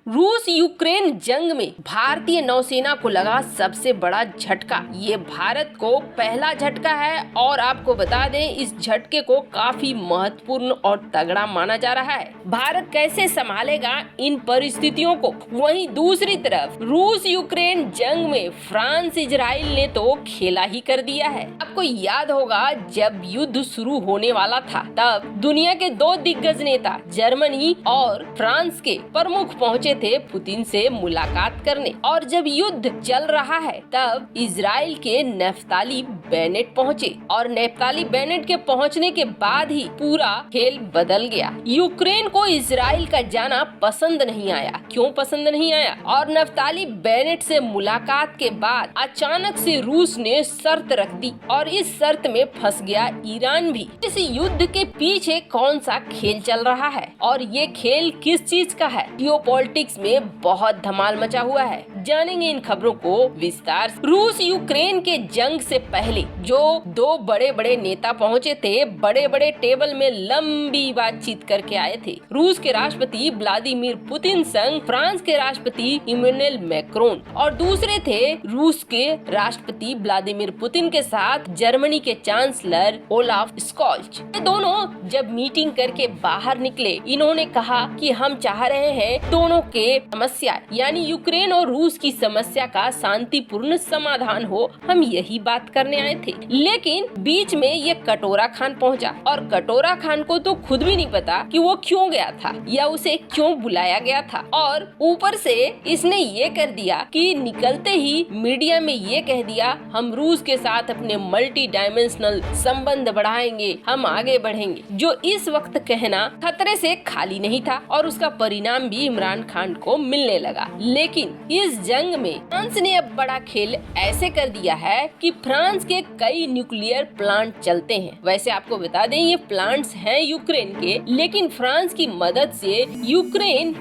रूस यूक्रेन जंग में भारतीय नौसेना को लगा सबसे बड़ा झटका। ये भारत को पहला झटका है और आपको बता दें इस झटके को काफी महत्वपूर्ण और तगड़ा माना जा रहा है। भारत कैसे संभालेगा इन परिस्थितियों को। वहीं दूसरी तरफ रूस यूक्रेन जंग में फ्रांस इजराइल ने तो खेला ही कर दिया है। आपको याद होगा जब युद्ध शुरू होने वाला था तब दुनिया के दो दिग्गज नेता जर्मनी और फ्रांस के प्रमुख पहुंचे थे पुतिन से मुलाकात करने, और जब युद्ध चल रहा है तब इजराइल के नेफ्ताली बेनेट पहुंचे और नेफ्ताली बेनेट के पहुंचने के बाद ही पूरा खेल बदल गया। यूक्रेन को इजराइल का जाना पसंद नहीं आया। क्यों पसंद नहीं आया? और नेफ्ताली बेनेट से मुलाकात के बाद अचानक से रूस ने शर्त रख दी और इस शर्त में फंस गया ईरान भी। इस युद्ध के पीछे कौन सा खेल चल रहा है और ये खेल किस चीज का है? जियोपॉलिटिक्स में बहुत धमाल मचा हुआ है। जानेंगे इन खबरों को विस्तार से। रूस यूक्रेन के जंग से पहले जो दो बड़े बड़े नेता पहुंचे थे, बड़े बड़े टेबल में लंबी बातचीत करके आए थे। रूस के राष्ट्रपति व्लादिमीर पुतिन संग फ्रांस के राष्ट्रपति इमैनुअल मैक्रोन, और दूसरे थे रूस के राष्ट्रपति व्लादिमीर पुतिन के साथ जर्मनी के चांसलर ओलाफ स्कॉल्च। ये दोनों जब मीटिंग करके बाहर निकले, इन्होंने कहा कि हम चाह रहे हैं दोनों के समस्या यानी यूक्रेन और रूस की समस्या का शांतिपूर्ण समाधान हो। हम यही बात करने आए थे। लेकिन बीच में ये कटोरा खान पहुंचा और कटोरा खान को तो खुद भी नहीं पता कि वो क्यों गया था या उसे क्यों बुलाया गया था, और ऊपर से इसने ये कर दिया कि निकलते ही मीडिया में ये कह दिया हम रूस के साथ अपने मल्टी डायमेंशनल संबंध बढ़ाएंगे, हम आगे बढ़ेंगे। जो इस वक्त कहना खतरे से खाली नहीं था और उसका परिणाम भी इमरान खान को मिलने लगा। लेकिन इस जंग में फ्रांस ने अब बड़ा खेल ऐसे कर दिया है कि फ्रांस के कई न्यूक्लियर प्लांट चलते हैं। वैसे आपको बता दें ये प्लांट्स हैं यूक्रेन के, लेकिन फ्रांस की मदद से यूक्रेन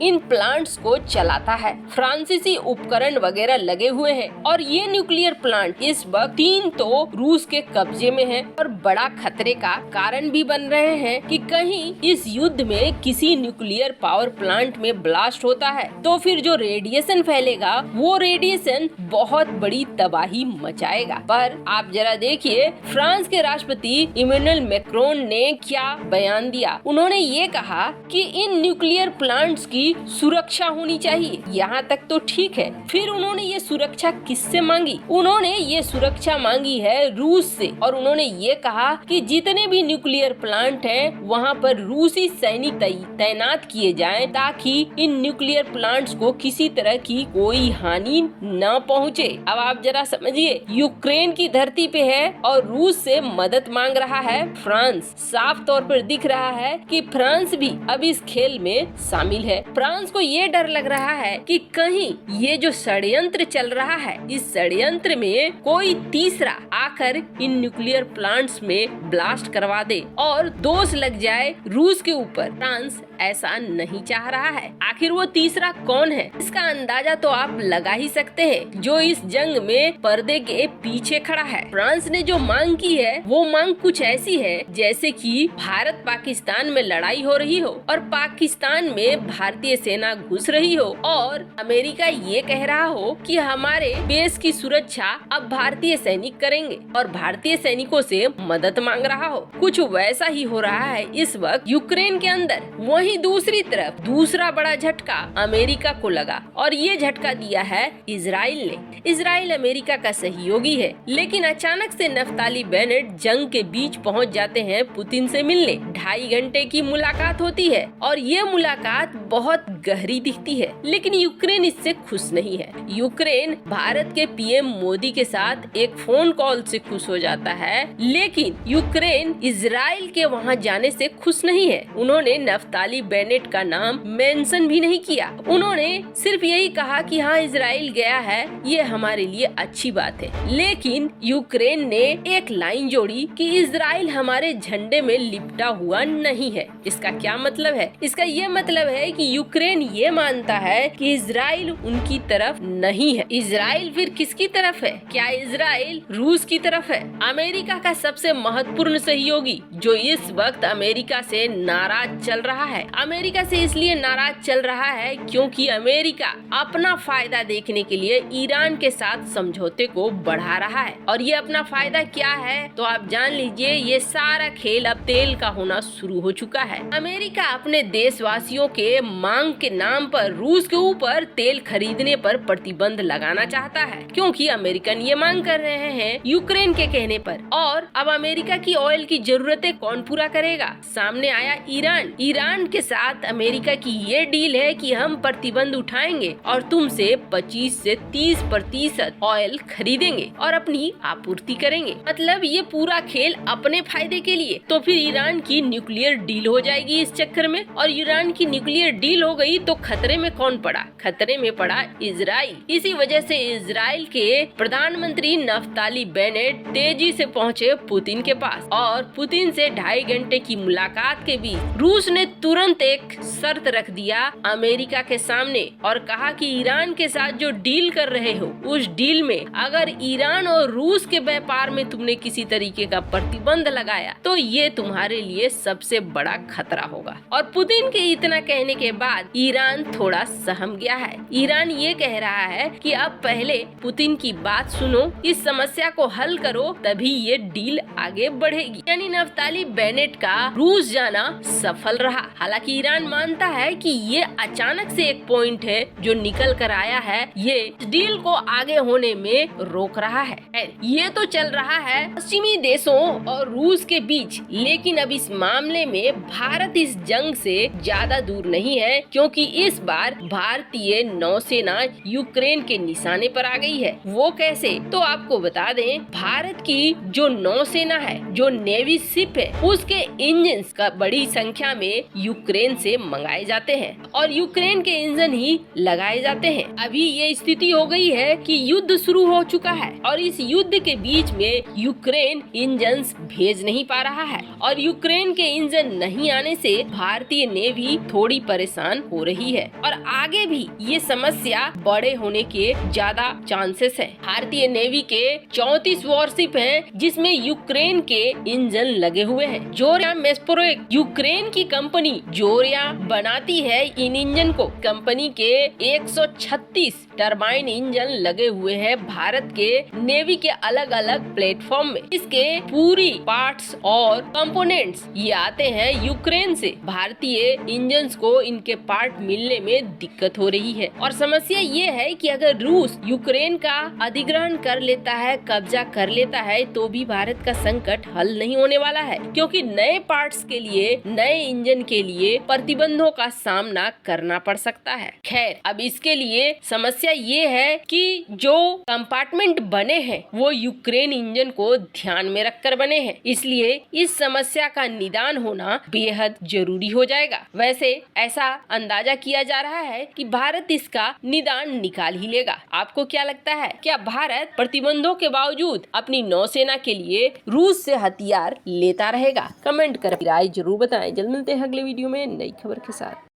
इन प्लांट्स को चलाता है। फ्रांसीसी उपकरण वगैरह लगे हुए हैं और ये न्यूक्लियर प्लांट इस वक्त 3 तो रूस के कब्जे में है और बड़ा खतरे का कारण भी बन रहे हैं कि कहीं इस युद्ध में किसी न्यूक्लियर पावर प्लांट में ब्लास्ट होता है तो फिर जो रेडिएशन फैलेगा वो रेडिएशन बहुत बड़ी तबाही मचाएगा। पर आप जरा देखिए फ्रांस के राष्ट्रपति इमैनुअल मैक्रोन ने क्या बयान दिया। उन्होंने ये कहा कि इन न्यूक्लियर प्लांट्स की सुरक्षा होनी चाहिए। यहाँ तक तो ठीक है, फिर उन्होंने ये सुरक्षा किससे मांगी? उन्होंने ये सुरक्षा मांगी है रूस से, और उन्होंने ये कहा कि जितने भी न्यूक्लियर प्लांट हैं वहाँ पर रूसी सैनिक तैनात किए जाएं ताकि इन न्यूक्लियर प्लांट्स को किसी तरह की कोई हानि न पहुँचे। अब आप जरा समझिए, यूक्रेन की धरती पे है और रूस से मदद मांग रहा है फ्रांस। साफ तौर पर दिख रहा है कि फ्रांस भी अब इस खेल में शामिल है। फ्रांस को ये डर लग रहा है कि कहीं ये जो षड्यंत्र चल रहा है इस षड्यंत्र में कोई तीसरा आकर इन न्यूक्लियर प्लांट्स में ब्लास्ट करवा दे और दोष लग जाए रूस के ऊपर। फ्रांस ऐसा नहीं चाह रहा है। आखिर वो तीसरा कौन है इसका अंदाजा तो आप लगा ही सकते हैं, जो इस जंग में पर्दे के पीछे खड़ा है। फ्रांस ने जो मांग की है वो मांग कुछ ऐसी है जैसे कि भारत पाकिस्तान में लड़ाई हो रही हो और पाकिस्तान में भारतीय सेना घुस रही हो और अमेरिका ये कह रहा हो कि हमारे देश की सुरक्षा अब भारतीय सैनिक करेंगे और भारतीय सैनिकों से मदद मांग रहा हो। कुछ वैसा ही हो रहा है इस वक्त यूक्रेन के अंदर। वहीं दूसरी तरफ दूसरा बड़ा झटका अमेरिका को लगा और ये झटका दिया है इजराइल ने। इजराइल अमेरिका का सहयोगी है, लेकिन अचानक से नेफ्ताली बेनेट जंग के बीच पहुंच जाते हैं पुतिन से मिलने। 2.5 घंटे की मुलाकात होती है और ये मुलाकात बहुत गहरी दिखती है, लेकिन यूक्रेन इससे खुश नहीं है। यूक्रेन भारत के पीएम मोदी के साथ एक फोन कॉल से खुश हो जाता है, लेकिन यूक्रेन इजराइल के वहां जाने से खुश नहीं है। उन्होंने नेफ्ताली बेनेट का नाम मेंशन भी नहीं किया। उन्होंने सिर्फ यही कहा कि हाँ इजराइल गया है, ये हमारे लिए अच्छी बात है। लेकिन यूक्रेन ने एक लाइन जोड़ी कि इजराइल हमारे झंडे में लिपटा हुआ नहीं है। इसका क्या मतलब है? इसका ये मतलब है कि यूक्रेन यूक्रेन ये मानता है कि इजराइल उनकी तरफ नहीं है। इजराइल फिर किसकी तरफ है? क्या इजराइल रूस की तरफ है? अमेरिका का सबसे महत्वपूर्ण सहयोगी जो इस वक्त अमेरिका से नाराज चल रहा है। अमेरिका से इसलिए नाराज चल रहा है क्योंकि अमेरिका अपना फायदा देखने के लिए ईरान के साथ समझौते को बढ़ा रहा है। और ये अपना फायदा क्या है तो आप जान लीजिए, ये सारा खेल अब तेल का होना शुरू हो चुका है। अमेरिका अपने देशवासियों के मांग के नाम पर रूस के ऊपर तेल खरीदने पर प्रतिबंध लगाना चाहता है, क्योंकि अमेरिकन ये मांग कर रहे हैं यूक्रेन के कहने पर। और अब अमेरिका की ऑयल की जरूरतें कौन पूरा करेगा? सामने आया ईरान। ईरान के साथ अमेरिका की ये डील है कि हम प्रतिबंध उठाएंगे और तुमसे 25 से 30% ऑयल खरीदेंगे और अपनी आपूर्ति करेंगे। मतलब ये पूरा खेल अपने फायदे के लिए। तो फिर ईरान की न्यूक्लियर डील हो जाएगी इस चक्कर में। और ईरान की न्यूक्लियर डील हो गई तो खतरे में कौन पड़ा? खतरे में पड़ा इजराइल। इसी वजह से इजराइल के प्रधानमंत्री नफ्ताली बेनेट तेजी से पहुंचे पुतिन के पास और पुतिन से 2.5 घंटे की मुलाकात के बीच रूस ने तुरंत एक शर्त रख दिया अमेरिका के सामने और कहा कि ईरान के साथ जो डील कर रहे हो उस डील में अगर ईरान और रूस के व्यापार में तुमने किसी तरीके का प्रतिबंध लगाया तो ये तुम्हारे लिए सबसे बड़ा खतरा होगा। और पुतिन के इतना कहने के बाद ईरान थोड़ा सहम गया है। ईरान ये कह रहा है कि अब पहले पुतिन की बात सुनो, इस समस्या को हल करो, तभी ये डील आगे बढ़ेगी। यानी नफ्ताली बेनेट का रूस जाना सफल रहा। हालांकि ईरान मानता है कि ये अचानक से एक पॉइंट है जो निकल कर आया है, ये डील को आगे होने में रोक रहा है। ये तो चल रहा है पश्चिमी देशों और रूस के बीच, लेकिन अब इस मामले में भारत इस जंग से ज्यादा दूर नहीं है, क्योंकि इस बार भारतीय नौसेना यूक्रेन के निशाने पर आ गई है। वो कैसे? तो आपको बता दें, भारत की जो नौसेना है, जो नेवी शिप है, उसके इंजन का बड़ी संख्या में यूक्रेन से मंगाए जाते हैं और यूक्रेन के इंजन ही लगाए जाते हैं। अभी ये स्थिति हो गई है कि युद्ध शुरू हो चुका है और इस युद्ध के बीच में यूक्रेन इंजन भेज नहीं पा रहा है और यूक्रेन के इंजन नहीं आने से भारतीय नेवी थोड़ी परेशान हो रही है और आगे भी ये समस्या बड़े होने के ज्यादा चांसेस है। भारतीय नेवी के 34 वॉरशिप हैं, जिसमें यूक्रेन के इंजन लगे हुए हैं। जोरिया मेस्पोरोक यूक्रेन की कंपनी जोरिया बनाती है इन इंजन को। कंपनी के 136 टरबाइन इंजन लगे हुए हैं भारत के नेवी के अलग अलग प्लेटफॉर्म में। इसके पूरी पार्ट्स और कंपोनेंट्स ये आते हैं यूक्रेन से। भारतीय इंजन्स को इनके पार्ट मिलने में दिक्कत हो रही है और समस्या ये है कि अगर रूस यूक्रेन का अधिग्रहण कर लेता है, कब्जा कर लेता है, तो भी भारत का संकट हल नहीं होने वाला है, क्योंकि नए पार्ट्स के लिए, नए इंजन के लिए प्रतिबंधों का सामना करना पड़ सकता है। खैर, अब इसके लिए समस्या ये है कि जो कंपार्टमेंट बने हैं वो यूक्रेन इंजन को ध्यान में रखकर बने हैं, इसलिए इस समस्या का निदान होना बेहद जरूरी हो जाएगा। वैसे ऐसा अंदाजा किया जा रहा है कि भारत इसका निदान निकाल ही लेगा। आपको क्या लगता है? क्या भारत प्रतिबंधों के बावजूद अपनी नौसेना के लिए रूस से हथियार लेता रहेगा? कमेंट कर राय जरूर बताएं। जल्द मिलते हैं अगले वीडियो में नई खबर के साथ।